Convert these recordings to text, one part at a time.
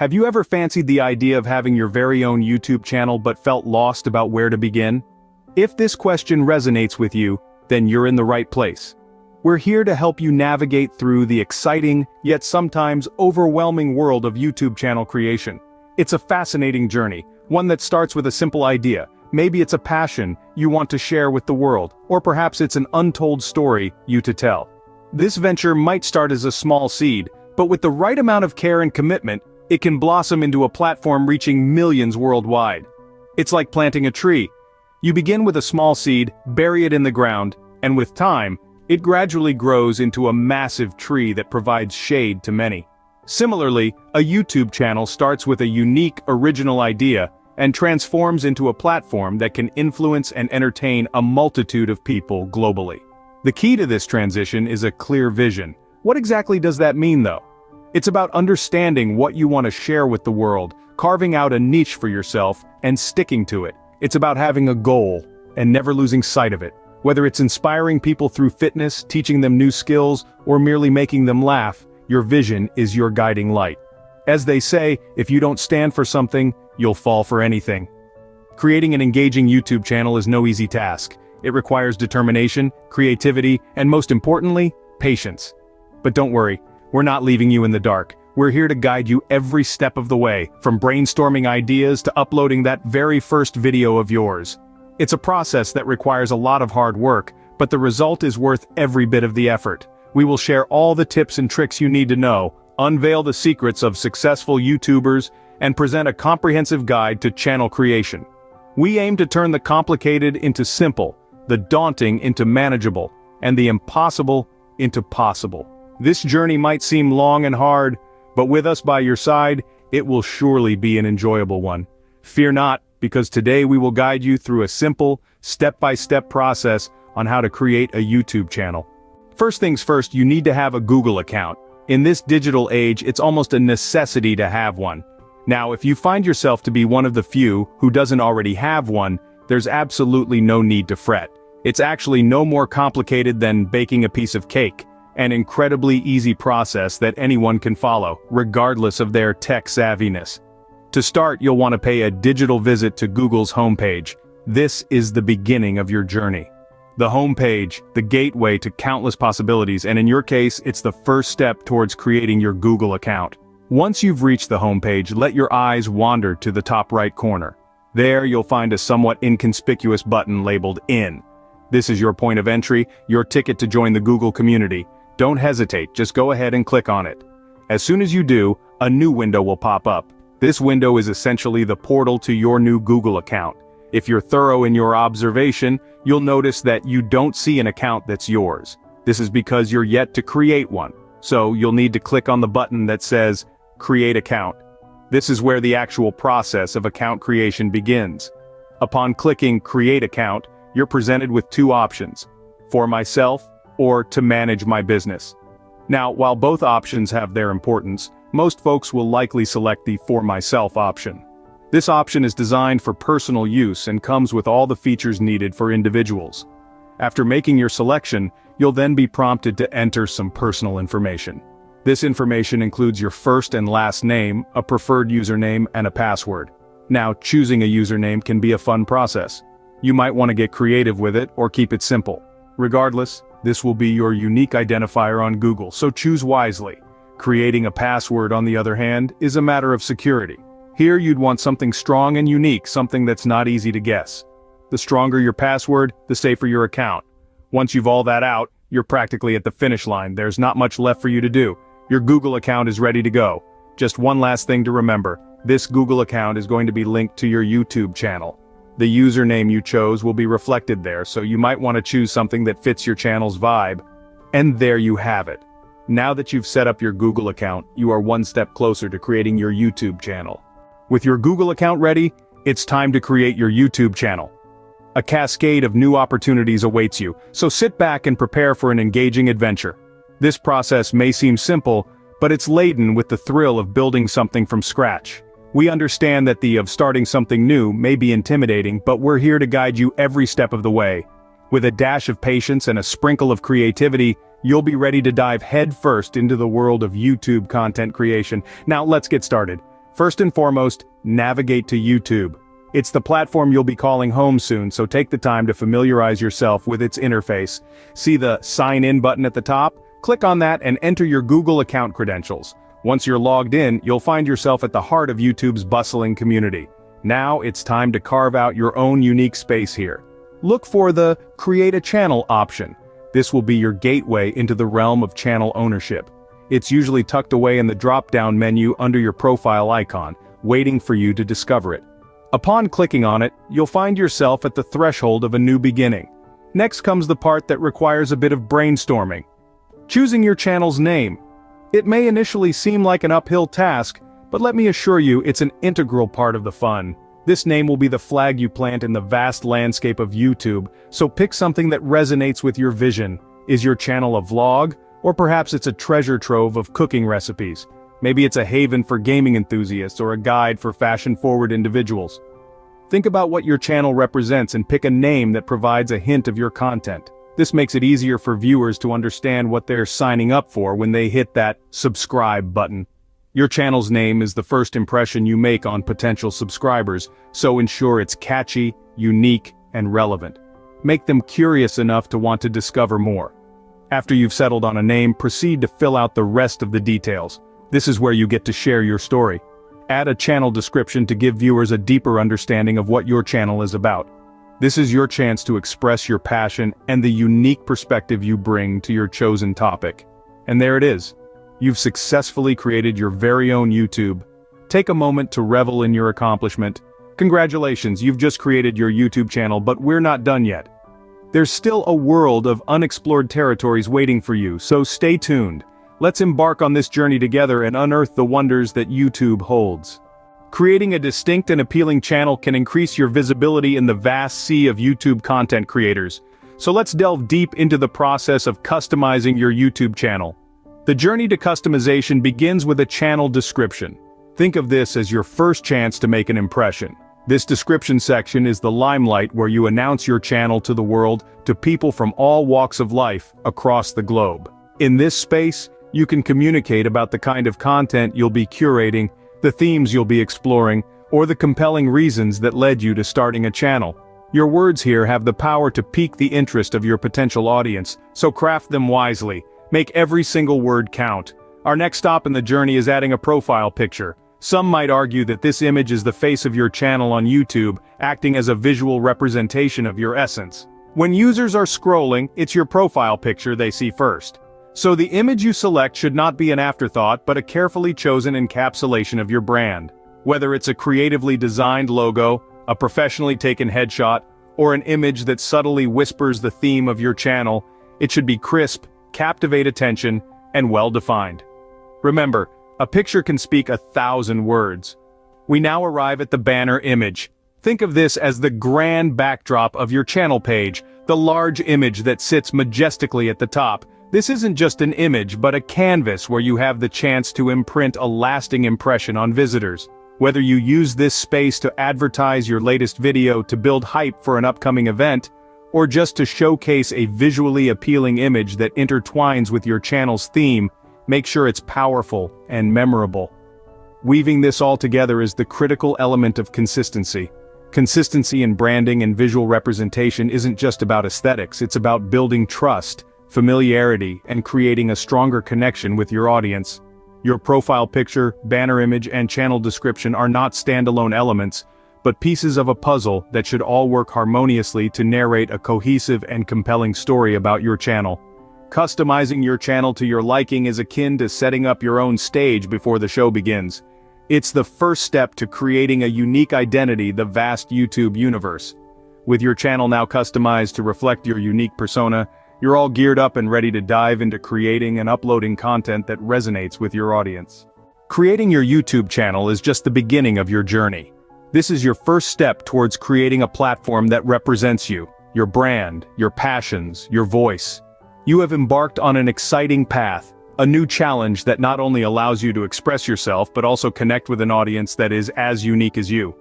Have you ever fancied the idea of having your very own YouTube channel but felt lost about where to begin? If this question resonates with you, then you're in the right place. We're here to help you navigate through the exciting, yet sometimes overwhelming world of YouTube channel creation. It's a fascinating journey, one that starts with a simple idea. Maybe it's a passion you want to share with the world, or perhaps it's an untold story you to tell. This venture might start as a small seed, but with the right amount of care and commitment, it can blossom into a platform reaching millions worldwide. It's like planting a tree. You begin with a small seed, bury it in the ground, and with time, it gradually grows into a massive tree that provides shade to many. Similarly, a YouTube channel starts with a unique, original idea and transforms into a platform that can influence and entertain a multitude of people globally. The key to this transition is a clear vision. What exactly does that mean, though? It's about understanding what you want to share with the world, carving out a niche for yourself, and sticking to it. It's about having a goal and never losing sight of it. Whether it's inspiring people through fitness, teaching them new skills, or merely making them laugh, your vision is your guiding light. As they say, if you don't stand for something, you'll fall for anything. Creating an engaging YouTube channel is no easy task. It requires determination, creativity, and most importantly, patience. But don't worry, we're not leaving you in the dark. We're here to guide you every step of the way, from brainstorming ideas to uploading that very first video of yours. It's a process that requires a lot of hard work, but the result is worth every bit of the effort. We will share all the tips and tricks you need to know, unveil the secrets of successful YouTubers, and present a comprehensive guide to channel creation. We aim to turn the complicated into simple, the daunting into manageable, and the impossible into possible. This journey might seem long and hard, but with us by your side, it will surely be an enjoyable one. Fear not, because today we will guide you through a simple, step-by-step process on how to create a YouTube channel. First things first, you need to have a Google account. In this digital age, it's almost a necessity to have one. Now, if you find yourself to be one of the few who doesn't already have one, there's absolutely no need to fret. It's actually no more complicated than baking a piece of cake, an incredibly easy process that anyone can follow, regardless of their tech savviness. To start, you'll want to pay a digital visit to Google's homepage. This is the beginning of your journey. The homepage, the gateway to countless possibilities, and in your case, it's the first step towards creating your Google account. Once you've reached the homepage, let your eyes wander to the top right corner. There you'll find a somewhat inconspicuous button labeled In. This is your point of entry, your ticket to join the Google community. Don't hesitate, just go ahead and click on it. As soon as you do, a new window will pop up. This window is essentially the portal to your new Google account. If you're thorough in your observation, you'll notice that you don't see an account that's yours. This is because you're yet to create one. So you'll need to click on the button that says, Create Account. This is where the actual process of account creation begins. Upon clicking Create Account, you're presented with two options: For Myself or To Manage My Business. Now, while both options have their importance, most folks will likely select the For Myself option. This option is designed for personal use and comes with all the features needed for individuals. After making your selection, you'll then be prompted to enter some personal information. This information includes your first and last name, a preferred username, and a password. Now, choosing a username can be a fun process. You might want to get creative with it or keep it simple. Regardless, this will be your unique identifier on Google, so choose wisely. Creating a password, on the other hand, is a matter of security. Here you'd want something strong and unique, something that's not easy to guess. The stronger your password, the safer your account. Once you've all that out, you're practically at the finish line. There's not much left for you to do. Your Google account is ready to go. Just one last thing to remember. This Google account is going to be linked to your YouTube channel. The username you chose will be reflected there, so you might want to choose something that fits your channel's vibe. And there you have it. Now that you've set up your Google account, you are one step closer to creating your YouTube channel. With your Google account ready, it's time to create your YouTube channel. A cascade of new opportunities awaits you, so sit back and prepare for an engaging adventure. This process may seem simple, but it's laden with the thrill of building something from scratch. We understand that the of starting something new may be intimidating, but we're here to guide you every step of the way. With a dash of patience and a sprinkle of creativity, you'll be ready to dive headfirst into the world of YouTube content creation. Now let's get started. First and foremost, navigate to YouTube. It's the platform you'll be calling home soon, so take the time to familiarize yourself with its interface. See the Sign In button at the top? Click on that and enter your Google account credentials. Once you're logged in, you'll find yourself at the heart of YouTube's bustling community. Now it's time to carve out your own unique space here. Look for the Create a Channel option. This will be your gateway into the realm of channel ownership. It's usually tucked away in the drop-down menu under your profile icon, waiting for you to discover it. Upon clicking on it, you'll find yourself at the threshold of a new beginning. Next comes the part that requires a bit of brainstorming. Choosing your channel's name. It may initially seem like an uphill task, but let me assure you it's an integral part of the fun. This name will be the flag you plant in the vast landscape of YouTube, so pick something that resonates with your vision. Is your channel a vlog? Or perhaps it's a treasure trove of cooking recipes. Maybe it's a haven for gaming enthusiasts or a guide for fashion-forward individuals. Think about what your channel represents and pick a name that provides a hint of your content. This makes it easier for viewers to understand what they're signing up for when they hit that subscribe button. Your channel's name is the first impression you make on potential subscribers, so ensure it's catchy, unique, and relevant. Make them curious enough to want to discover more. After you've settled on a name, proceed to fill out the rest of the details. This is where you get to share your story. Add a channel description to give viewers a deeper understanding of what your channel is about. This is your chance to express your passion and the unique perspective you bring to your chosen topic. And there it is. You've successfully created your very own YouTube. Take a moment to revel in your accomplishment. Congratulations, you've just created your YouTube channel, but we're not done yet. There's still a world of unexplored territories waiting for you, so stay tuned. Let's embark on this journey together and unearth the wonders that YouTube holds. Creating a distinct and appealing channel can increase your visibility in the vast sea of YouTube content creators. So let's delve deep into the process of customizing your YouTube channel. The journey to customization begins with a channel description. Think of this as your first chance to make an impression. This description section is the limelight where you announce your channel to the world, to people from all walks of life across the globe. In this space, you can communicate about the kind of content you'll be curating, the themes you'll be exploring, or the compelling reasons that led you to starting a channel. Your words here have the power to pique the interest of your potential audience, so craft them wisely. Make every single word count. Our next stop in the journey is adding a profile picture. Some might argue that this image is the face of your channel on YouTube, acting as a visual representation of your essence. When users are scrolling, it's your profile picture they see first. So the image you select should not be an afterthought but a carefully chosen encapsulation of your brand. Whether it's a creatively designed logo, a professionally taken headshot, or an image that subtly whispers the theme of your channel, it should be crisp, captivate attention, and well-defined. Remember, a picture can speak 1,000 words. We now arrive at the banner image. Think of this as the grand backdrop of your channel page, the large image that sits majestically at the top. This isn't just an image but a canvas where you have the chance to imprint a lasting impression on visitors. Whether you use this space to advertise your latest video, to build hype for an upcoming event, or just to showcase a visually appealing image that intertwines with your channel's theme, make sure it's powerful and memorable. Weaving this all together is the critical element of consistency. Consistency in branding and visual representation isn't just about aesthetics, it's about building trust, familiarity, and creating a stronger connection with your audience. Your profile picture, banner image, and channel description are not standalone elements, but pieces of a puzzle that should all work harmoniously to narrate a cohesive and compelling story about your channel. Customizing your channel to your liking is akin to setting up your own stage before the show begins. It's the first step to creating a unique identity, the vast YouTube universe. With your channel now customized to reflect your unique persona, you're all geared up and ready to dive into creating and uploading content that resonates with your audience. Creating your YouTube channel is just the beginning of your journey. This is your first step towards creating a platform that represents you, your brand, your passions, your voice. You have embarked on an exciting path, a new challenge that not only allows you to express yourself but also connect with an audience that is as unique as you.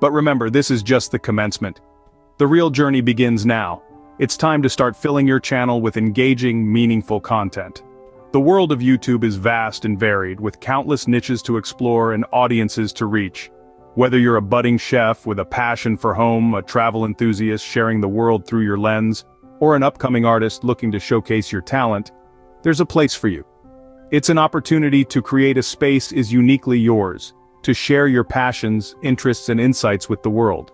But remember, this is just the commencement. The real journey begins now. It's time to start filling your channel with engaging, meaningful content. The world of YouTube is vast and varied, with countless niches to explore and audiences to reach. Whether you're a budding chef with a passion for home, a travel enthusiast sharing the world through your lens, or an upcoming artist looking to showcase your talent, there's a place for you. It's an opportunity to create a space is uniquely yours, to share your passions, interests, and insights with the world.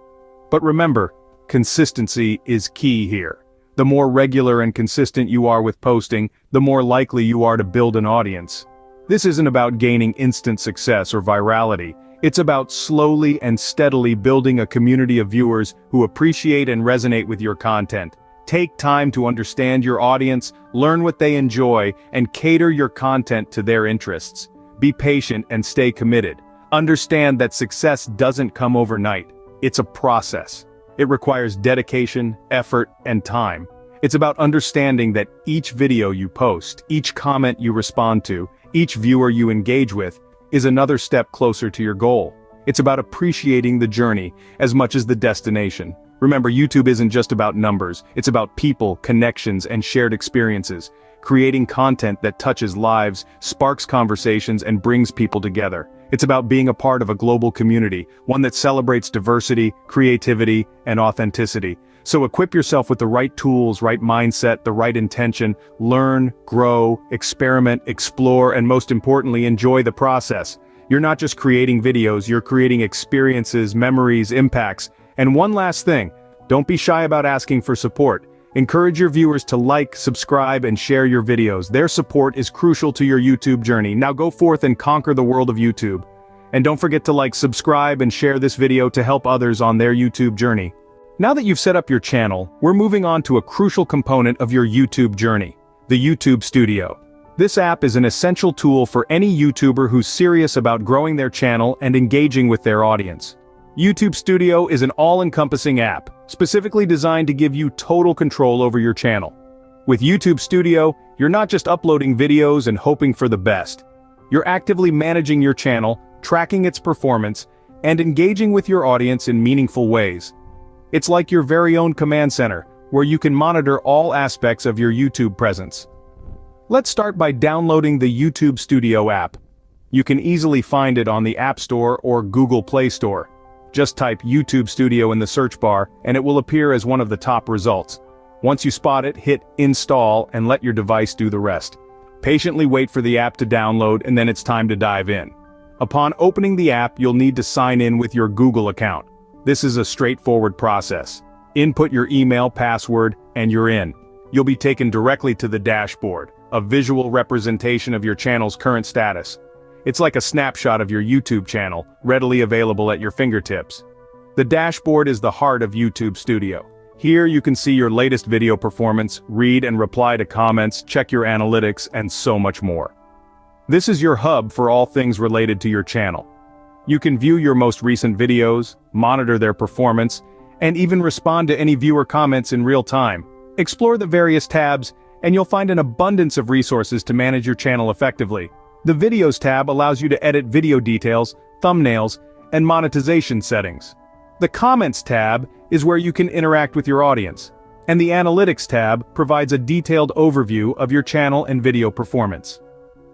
But remember, consistency is key here. The more regular and consistent you are with posting, the more likely you are to build an audience. This isn't about gaining instant success or virality. It's about slowly and steadily building a community of viewers who appreciate and resonate with your content. Take time to understand your audience, learn what they enjoy, and cater your content to their interests. Be patient and stay committed. Understand that success doesn't come overnight. It's a process. It requires dedication, effort, and time. It's about understanding that each video you post, each comment you respond to, each viewer you engage with, is another step closer to your goal. It's about appreciating the journey as much as the destination. Remember, YouTube isn't just about numbers, it's about people, connections, and shared experiences. Creating content that touches lives, sparks conversations, and brings people together. It's about being a part of a global community, one that celebrates diversity, creativity, and authenticity. So equip yourself with the right tools, right mindset, the right intention, learn, grow, experiment, explore, and most importantly, enjoy the process. You're not just creating videos, you're creating experiences, memories, impacts. And one last thing, don't be shy about asking for support. Encourage your viewers to like, subscribe, and share your videos. Their support is crucial to your YouTube journey. Now go forth and conquer the world of YouTube. And don't forget to like, subscribe, and share this video to help others on their YouTube journey. Now that you've set up your channel, we're moving on to a crucial component of your YouTube journey, the YouTube Studio. This app is an essential tool for any YouTuber who's serious about growing their channel and engaging with their audience. YouTube Studio is an all-encompassing app, specifically designed to give you total control over your channel. With YouTube Studio, you're not just uploading videos and hoping for the best. You're actively managing your channel, tracking its performance, and engaging with your audience in meaningful ways. It's like your very own command center, where you can monitor all aspects of your YouTube presence. Let's start by downloading the YouTube Studio app. You can easily find it on the App Store or Google Play Store. Just type YouTube Studio in the search bar, and it will appear as one of the top results. Once you spot it, hit Install and let your device do the rest. Patiently wait for the app to download, and then it's time to dive in. Upon opening the app, you'll need to sign in with your Google account. This is a straightforward process. Input your email, password, and you're in. You'll be taken directly to the dashboard, a visual representation of your channel's current status. It's like a snapshot of your YouTube channel, readily available at your fingertips. The dashboard is the heart of YouTube Studio. Here you can see your latest video performance, read and reply to comments, check your analytics, and so much more. This is your hub for all things related to your channel. You can view your most recent videos, monitor their performance, and even respond to any viewer comments in real time. Explore the various tabs, and you'll find an abundance of resources to manage your channel effectively. The Videos tab allows you to edit video details, thumbnails, and monetization settings. The Comments tab is where you can interact with your audience. And the Analytics tab provides a detailed overview of your channel and video performance.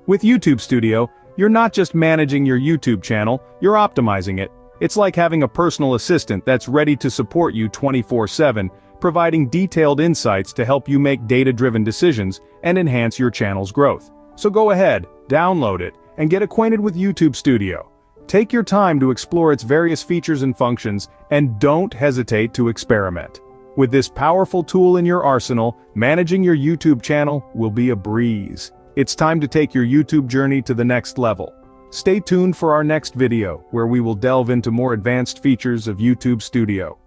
With YouTube Studio, you're not just managing your YouTube channel, you're optimizing it. It's like having a personal assistant that's ready to support you 24/7, providing detailed insights to help you make data-driven decisions and enhance your channel's growth. So go ahead, download it, and get acquainted with YouTube Studio. Take your time to explore its various features and functions, and don't hesitate to experiment. With this powerful tool in your arsenal, managing your YouTube channel will be a breeze. It's time to take your YouTube journey to the next level. Stay tuned for our next video, where we will delve into more advanced features of YouTube Studio.